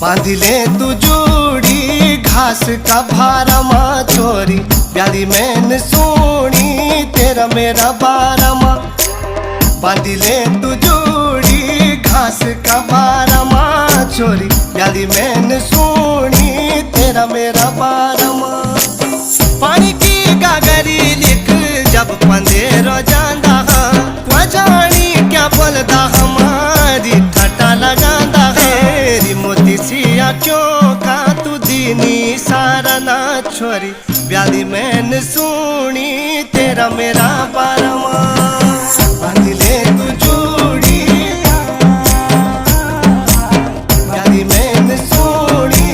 बांधिले तू जोड़ी घास का भारमा छोरी, प्यारी मैन सोनी तेरा मेरा बारमा। बांधिले तू जोड़ी घास का भारमा छोरी, प्यारी मैन सोनी तेरा मेरा बारमा। पानी की गागरी लिख जब पंदेरो जांदा, वजानी क्या बोलदा हमारी ठटा लगांदा है। मोती सिया क्यों का तू दीनी सारा ना छोरी, ब्याली मैन सुनी तेरा मेरा बारमा। बांधिले तू जोड़ी ब्याली मैन सुनी।